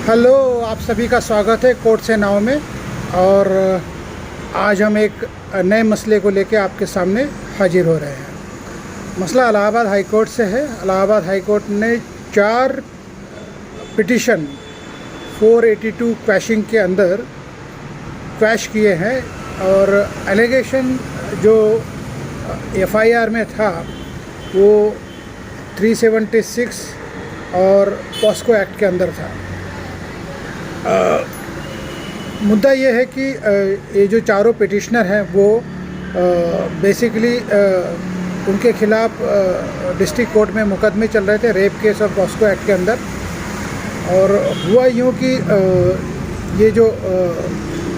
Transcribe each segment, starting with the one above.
Hello, आप सभी का स्वागत है कोर्ट से नाव में। और आज हम एक नए मसले को लेकर आपके सामने हाजिर हो रहे हैं। मसला इलाहाबाद हाई कोर्ट से है। इलाहाबाद हाई कोर्ट ने 4 पिटीशन 482 क्वैशिंग के अंदर क्वैश किए हैं और एलिगेशन जो एफआईआर में था वो 376 और पॉस्को एक्ट के अंदर था। मुद्दा ये है कि ये जो चारों पिटिशनर हैं वो बेसिकली उनके ख़िलाफ़ डिस्ट्रिक्ट कोर्ट में मुकदमे चल रहे थे रेप केस और पॉस्को एक्ट के अंदर। और हुआ यूँ कि ये जो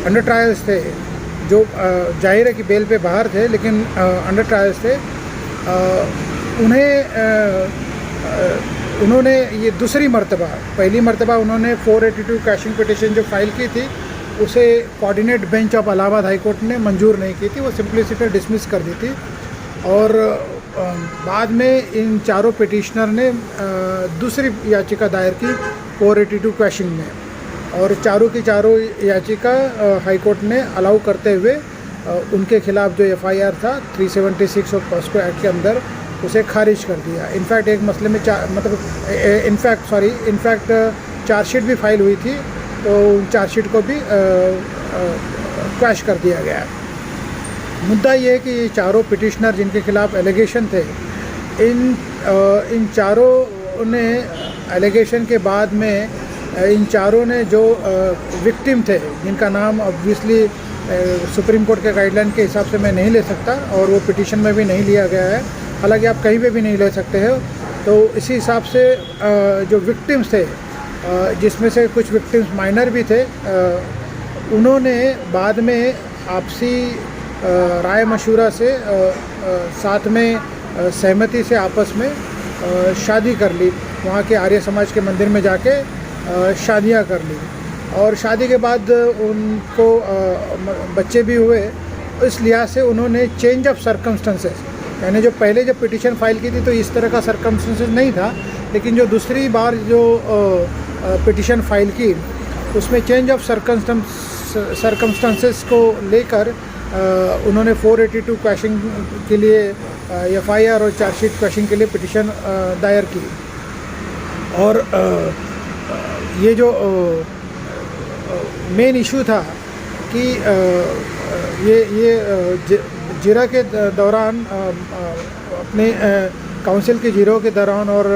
अंडर ट्रायल्स थे, जो जाहिर है कि बेल पे बाहर थे लेकिन अंडर ट्रायल्स थे, उन्होंने ये दूसरी मर्तबा, पहली मर्तबा उन्होंने 482 क्वैशिंग पिटिशन जो फाइल की थी उसे coordinate bench of Allahabad high court ने मंजूर नहीं की थी, वो सिंपलिसिटी डिसमिस कर दी थी। और बाद में इन चारों पिटिशनर ने दूसरी याचिका दायर की 482 क्वैशिंग में, और चारों की चारों याचिका हाई कोर्ट ने अलाउ करते हुए उनके खिलाफ़ जो एफआईआर था 376 और पॉस्को एक्ट के अंदर उसे खारिज कर दिया। इनफैक्ट एक मसले में इनफैक्ट चार्जशीट भी फाइल हुई थी, तो चार्जशीट को भी क्वैश कर दिया गया। मुद्दा ये है कि ये चारों पिटिशनर जिनके खिलाफ़ एलिगेशन थे, इन चारों ने एलिगेशन के बाद में इन चारों ने जो विक्टिम थे, जिनका नाम ऑब्वियसली सुप्रीम कोर्ट के गाइडलाइन के हिसाब से मैं नहीं ले सकता और वो पिटिशन में भी नहीं लिया गया है, हालांकि आप कहीं पे भी नहीं ले सकते हो, तो इसी हिसाब से जो विक्टिम्स थे, जिसमें से कुछ विक्टिम्स माइनर भी थे, उन्होंने बाद में आपसी राय मशूरा से साथ में सहमति से आपस में शादी कर ली। वहाँ के आर्य समाज के मंदिर में जाके शादियाँ कर ली और शादी के बाद उनको बच्चे भी हुए। इस लिहाज से उन्होंने चेंज ऑफ सर्कमस्टेंसेस, यानी जो पहले जब पिटीशन फाइल की थी तो इस तरह का सर्कमस्टेंसेस नहीं था, लेकिन जो दूसरी बार जो पिटीशन फाइल की उसमें चेंज ऑफ सर्कमस्टेंसेस को लेकर उन्होंने 482 क्वैशिंग के लिए एफआईआर और चार्जशीट क्वैशिंग के लिए पिटीशन दायर की। और ये जो मेन इशू था कि ये जीरा के दौरान अपने काउंसिल के जीरो के दौरान और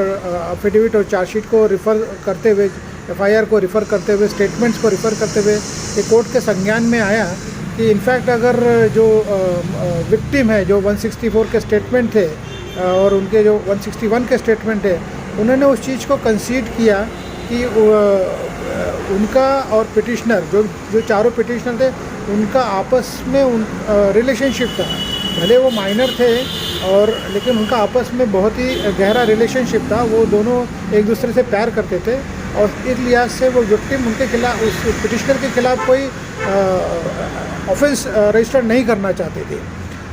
एफिडेविट और चार्जशीट को रिफ़र करते हुए, एफआईआर को रिफ़र करते हुए, स्टेटमेंट्स को रिफ़र करते हुए ये कोर्ट के संज्ञान में आया कि इनफैक्ट अगर जो विक्टिम है, जो 164 के स्टेटमेंट थे और उनके जो 161 के स्टेटमेंट थे, उन्होंने उस चीज़ को कंसीड किया कि उनका और पिटिशनर जो चारों पिटिशनर थे उनका आपस में रिलेशनशिप था। भले वो माइनर थे और लेकिन उनका आपस में बहुत ही गहरा रिलेशनशिप था, वो दोनों एक दूसरे से प्यार करते थे और इस लिहाज से वो विक्टिम उनके खिलाफ, उस पिटिशनर के खिलाफ कोई ऑफेंस रजिस्टर नहीं करना चाहती थी।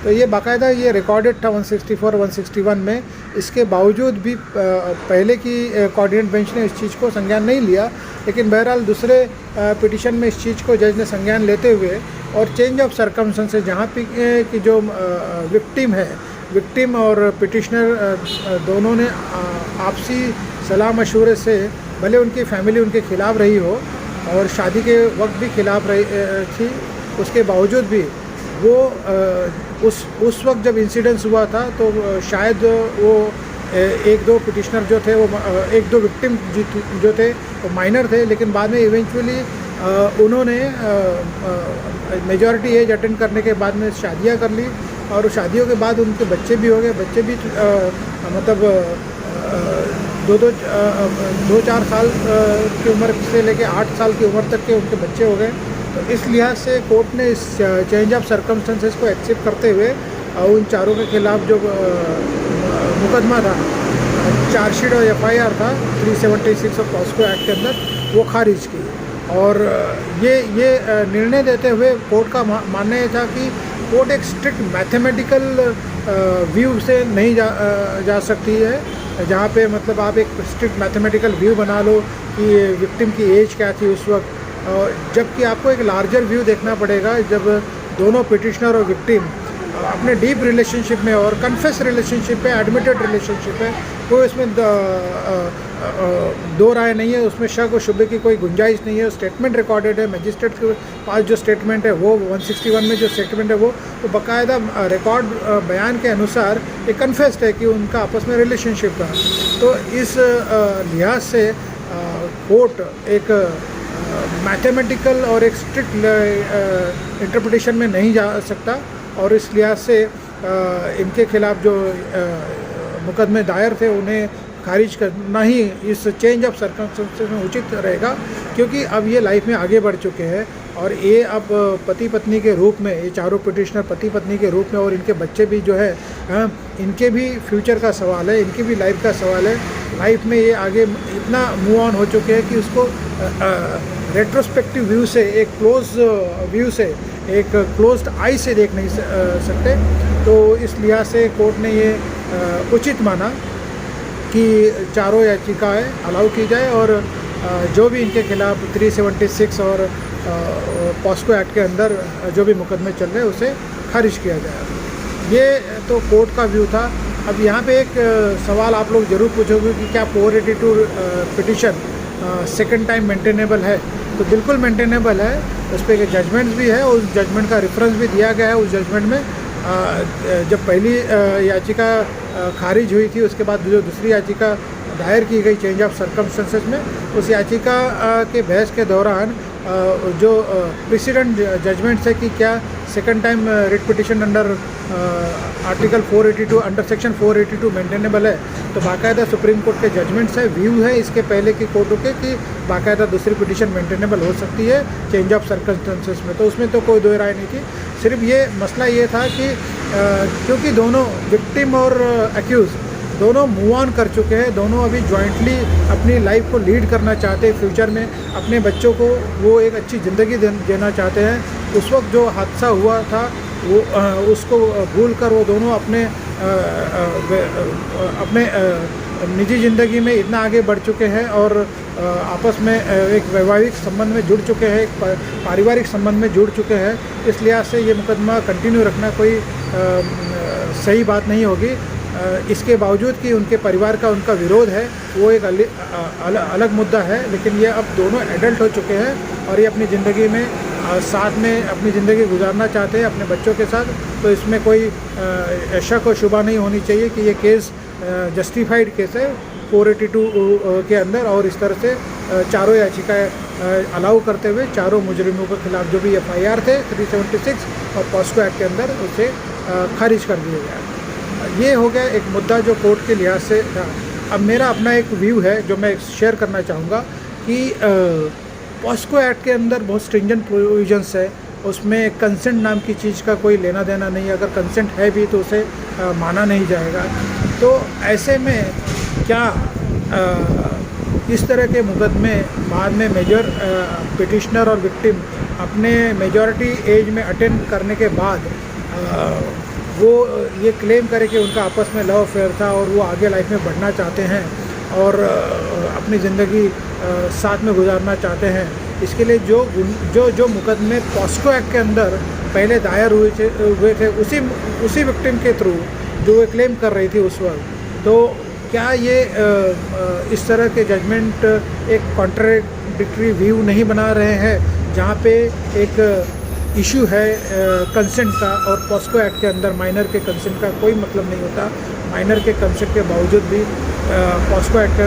तो ये बाकायदा ये रिकॉर्डेड था 164 161 में। इसके बावजूद भी पहले की कोऑर्डिनेट बेंच ने इस चीज़ को संज्ञान नहीं लिया, लेकिन बहरहाल दूसरे पिटिशन में इस चीज़ को जज ने संज्ञान लेते हुए और चेंज ऑफ सर्कमस्टेंसेस, जहाँ पे कि जो विक्टिम है, विक्टिम और पिटिशनर दोनों ने आपसी सलाह मशवरे से, भले उनकी फैमिली उनके खिलाफ़ रही हो और शादी के वक्त भी खिलाफ़ रही थी, उसके बावजूद भी वो उस वक्त जब इंसिडेंस हुआ था तो शायद वो एक दो पिटिशनर जो थे, वो एक दो विक्टिम जो थे वो माइनर थे, लेकिन बाद में इवेंचुअली उन्होंने मेजॉरिटी एज अटेंड करने के बाद में शादियां कर ली और शादियों के बाद उनके बच्चे भी हो गए। बच्चे भी मतलब 2-4 साल की उम्र से लेके 8 साल की उम्र तक के उनके बच्चे हो गए। तो इस लिहाज से कोर्ट ने इस चेंज ऑफ सर्कमस्टेंसेस को एक्सेप्ट करते हुए उन चारों के खिलाफ जो मुकदमा था, चार्जशीट और एफआईआर था 376 और पॉस्को एक्ट के अंदर, वो खारिज की। और ये निर्णय देते हुए कोर्ट का मानना ये था कि कोर्ट एक स्ट्रिक्ट मैथमेटिकल व्यू से नहीं जा सकती है जहाँ पे मतलब आप एक स्ट्रिक्ट मैथमेटिकल व्यू बना लो कि विक्टिम की एज क्या थी उस वक्त, जबकि आपको एक लार्जर व्यू देखना पड़ेगा जब दोनों पिटिशनर और विक्टिम अपने डीप रिलेशनशिप में और कन्फेस रिलेशनशिप है, एडमिटेड रिलेशनशिप है, कोई उसमें दो राय नहीं है, उसमें शक और शुबे की कोई गुंजाइश नहीं है। स्टेटमेंट रिकॉर्डेड है, मजिस्ट्रेट के पास जो स्टेटमेंट है वो 161 में जो स्टेटमेंट है वो तो बाकायदा रिकॉर्ड बयान के अनुसार ये कन्फेस्ड है कि उनका आपस में रिलेशनशिप था। तो इस लिहाज से कोर्ट एक मैथमेटिकल और एक स्ट्रिक्ट इंटरप्रिटेशन में नहीं जा सकता, और इस लिहाज से इनके खिलाफ जो मुकदमे दायर थे उन्हें खारिज करना ही इस चेंज ऑफ सर्कमस्टेंसेस में उचित रहेगा, क्योंकि अब ये लाइफ में आगे बढ़ चुके हैं और ये अब पति पत्नी के रूप में, ये चारों पिटिशनर पति पत्नी के रूप में, और इनके बच्चे भी जो है इनके भी फ्यूचर का सवाल है, इनकी भी लाइफ का सवाल है। लाइफ में ये आगे इतना मूव ऑन हो चुके हैं कि उसको रेट्रोस्पेक्टिव व्यू से, एक क्लोज व्यू से, एक क्लोज्ड आई से देख नहीं सकते। तो इस लिहाज से कोर्ट ने ये उचित माना कि चारों याचिकाएँ अलाउ की जाए और जो भी इनके खिलाफ 376 और पॉस्को एक्ट के अंदर जो भी मुकदमे चल रहे हैं उसे खारिज किया जाए। ये तो कोर्ट का व्यू था। अब यहाँ पे एक सवाल आप लोग ज़रूर पूछोगे कि क्या 482 पिटिशन सेकंड टाइम मेंटेनेबल है? तो बिल्कुल मेंटेनेबल है। उस पर एक जजमेंट भी है और उस जजमेंट का रेफरेंस भी दिया गया है। उस जजमेंट में जब पहली याचिका खारिज हुई थी, उसके बाद जो दूसरी याचिका दायर की गई चेंज ऑफ सर्कमस्टेंसेस में, उस याचिका के बहस के दौरान जो प्रेसिडेंट जजमेंट है कि क्या second time writ petition under article 482 under section 482 maintainable है, तो बाकायदा सुप्रीम कोर्ट के जजमेंट्स है, व्यू है इसके पहले की कोर्टों के कि बाकायदा दूसरी पिटिशन मेंटेनेबल हो सकती है चेंज ऑफ सर्कमस्टेंसेस में। तो उसमें तो कोई दो राय नहीं थी। सिर्फ ये मसला ये था कि क्योंकि दोनों विक्टिम और एक्यूज़ दोनों मूव ऑन कर चुके हैं, दोनों अभी जॉइंटली अपनी लाइफ को लीड करना चाहते हैं, फ्यूचर में अपने बच्चों को वो एक अच्छी ज़िंदगी देना चाहते हैं। उस वक्त जो हादसा हुआ था वो उसको भूल कर वो दोनों अपने निजी ज़िंदगी में इतना आगे बढ़ चुके हैं और आपस में एक वैवाहिक संबंध में जुड़ चुके हैं, एक पारिवारिक संबंध में जुड़ चुके हैं। इस लिहाज से ये मुकदमा कंटिन्यू रखना कोई सही बात नहीं होगी। इसके बावजूद कि उनके परिवार का उनका विरोध है, वो एक अलग मुद्दा है, लेकिन ये अब दोनों एडल्ट हो चुके हैं और ये अपनी ज़िंदगी में साथ में अपनी ज़िंदगी गुजारना चाहते हैं अपने बच्चों के साथ। तो इसमें कोई शक और शुबा नहीं होनी चाहिए कि ये केस जस्टिफाइड केस है 482 के अंदर, और इस तरह से चारों याचिकाएँ अलाउ करते हुए चारों मुजरिमों के खिलाफ जो भी FIR थे 376 और पॉस्को एक्ट के अंदर उसे खारिज कर दिया गया। ये हो गया एक मुद्दा जो कोर्ट के लिहाज से था। अब मेरा अपना एक व्यू है जो मैं शेयर करना चाहूँगा कि पॉस्को एक्ट के अंदर बहुत स्ट्रिंजेंट प्रोविजंस है, उसमें कंसेंट नाम की चीज़ का कोई लेना देना नहीं है। अगर कंसेंट है भी तो उसे माना नहीं जाएगा। तो ऐसे में क्या इस तरह के मुकदमे बाद में मेजर पिटिशनर और विक्टिम अपने मेजॉरिटी एज में अटेंड करने के बाद वो ये क्लेम करे कि उनका आपस में लव अफेयर था और वो आगे लाइफ में बढ़ना चाहते हैं और अपनी ज़िंदगी साथ में गुजारना चाहते हैं। इसके लिए जो मुकदमे पॉस्को एक्ट के अंदर पहले दायर हुए थे उसी विक्टिम के थ्रू जो वो क्लेम कर रही थी उस वक्त, तो क्या ये इस तरह के जजमेंट एक कॉन्ट्राडिक्टरी व्यू नहीं बना रहे हैं, जहाँ पे एक इशू है कंसेंट का और पॉस्को एक्ट के अंदर माइनर के कंसेंट का कोई मतलब नहीं होता। माइनर के कंसेंट के बावजूद भी पॉस्को एक्ट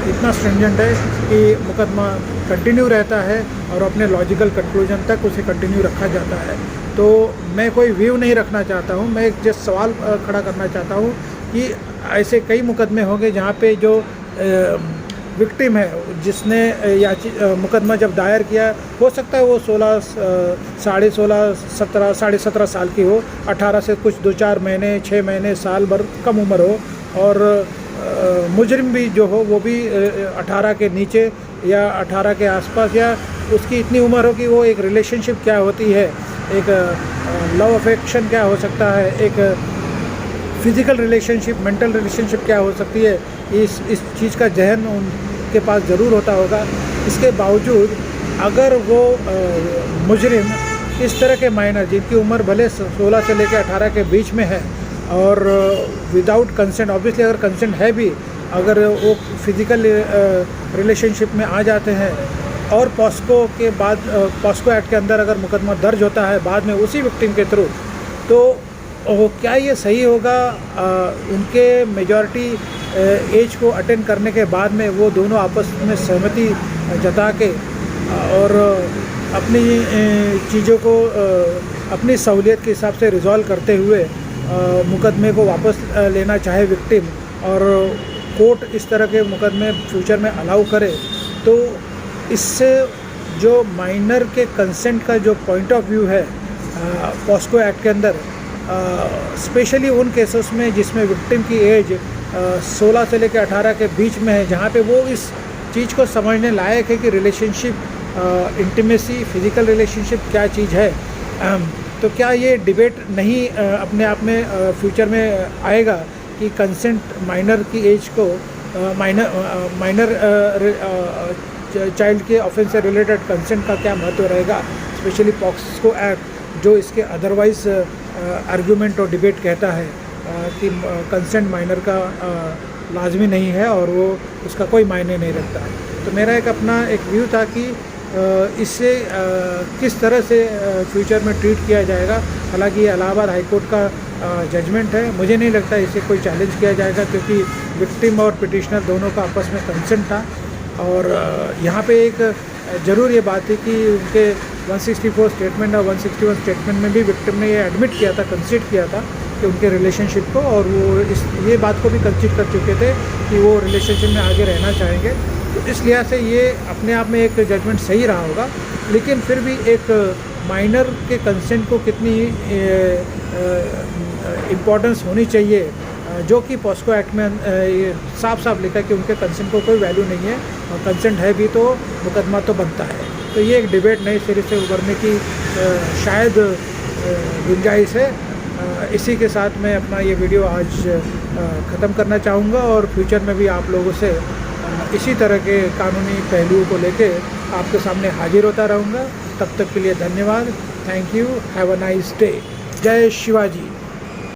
इतना स्ट्रिंजेंट है कि मुकदमा कंटिन्यू रहता है और अपने लॉजिकल कंक्लूजन तक उसे कंटिन्यू रखा जाता है। तो मैं कोई व्यू नहीं रखना चाहता हूँ, मैं एक जस्ट सवाल खड़ा करना चाहता हूँ कि ऐसे कई मुकदमे होंगे जहाँ पे जो विक्टिम है जिसने मुकदमा जब दायर किया, हो सकता है वो 16, 16.5, 17, 17.5 साल की हो, 18 से कुछ 2-4 महीने, 6 महीने, साल भर कम उम्र हो, और मुजरिम भी जो हो वो भी 18 के नीचे या 18 के आसपास, या उसकी इतनी उम्र हो कि वो एक रिलेशनशिप क्या होती है, एक लव अफेक्शन क्या हो सकता है, एक फिज़िकल रिलेशनशिप, मेंटल रिलेशनशिप क्या हो सकती है, इस चीज़ का जहन उनके पास ज़रूर होता होगा। इसके बावजूद अगर वो मुजरिम इस तरह के माइनर जिनकी उम्र भले 16 से लेकर 18 के बीच में है और विदाउट कंसेंट, ऑब्वियसली अगर कंसेंट है भी, अगर वो फिज़िकल रिलेशनशिप में आ जाते हैं और पॉस्को के बाद पॉस्को एक्ट के अंदर अगर मुकदमा दर्ज होता है बाद में उसी विक्टिम के थ्रू, तो क्या ये सही होगा उनके मेजॉरिटी एज को अटेंड करने के बाद में वो दोनों आपस में सहमति जता के और अपनी चीज़ों को अपनी सहूलियत के हिसाब से रिज़ॉल्व करते हुए मुकदमे को वापस लेना चाहे विक्टिम, और कोर्ट इस तरह के मुकदमे फ्यूचर में अलाउ करे, तो इससे जो माइनर के कंसेंट का जो पॉइंट ऑफ व्यू है पॉस्को एक्ट के अंदर, स्पेशली उन केसेस में जिसमें विक्टिम की एज 16 से लेकर 18 के बीच में है, जहाँ पे वो इस चीज़ को समझने लायक है कि रिलेशनशिप, इंटीमेसी, फिज़िकल रिलेशनशिप क्या चीज़ है, तो क्या ये डिबेट नहीं अपने आप में फ्यूचर में आएगा कि कंसेंट, माइनर की एज को माइनर चाइल्ड के ऑफेंस से रिलेटेड कंसेंट का क्या महत्व रहेगा, स्पेशली पॉक्सो एक्ट जो इसके अदरवाइज़ आर्गूमेंट और डिबेट कहता है कि कंसेंट माइनर का लाजमी नहीं है और वो उसका कोई मायने नहीं रखता। तो मेरा अपना एक व्यू था कि इससे किस तरह से फ्यूचर में ट्रीट किया जाएगा। हालांकि ये इलाहाबाद हाई कोर्ट का जजमेंट है, मुझे नहीं लगता इसे कोई चैलेंज किया जाएगा, क्योंकि विक्टिम और पिटिशनर दोनों का आपस में कंसेंट था। और यहाँ पे एक ज़रूर ये बात थी कि उनके 164 स्टेटमेंट और 161 स्टेटमेंट में भी विक्टिम ने ये एडमिट किया था, कंसीड किया था कि उनके रिलेशनशिप को, और वो ये बात को भी कंसीड कर चुके थे कि वो रिलेशनशिप में आगे रहना चाहेंगे। तो इस लिहाज से ये अपने आप में एक जजमेंट सही रहा होगा, लेकिन फिर भी एक माइनर के कंसेंट को कितनी इम्पोर्टेंस होनी चाहिए, जो कि पॉस्को एक्ट में ये साफ साफ लिखा है कि उनके कंसेंट को कोई वैल्यू नहीं है, और कंसेंट है भी तो मुकदमा तो बनता है। तो ये एक डिबेट नए सिरे से उभरने की शायद गुंजाइश है। इसी के साथ मैं अपना ये वीडियो आज ख़त्म करना चाहूँगा, और फ्यूचर में भी आप लोगों से इसी तरह के कानूनी पहलुओं को लेके आपके सामने हाजिर होता रहूँगा। तब तक के लिए धन्यवाद। Thank you. Have a nice day. जय शिवाजी।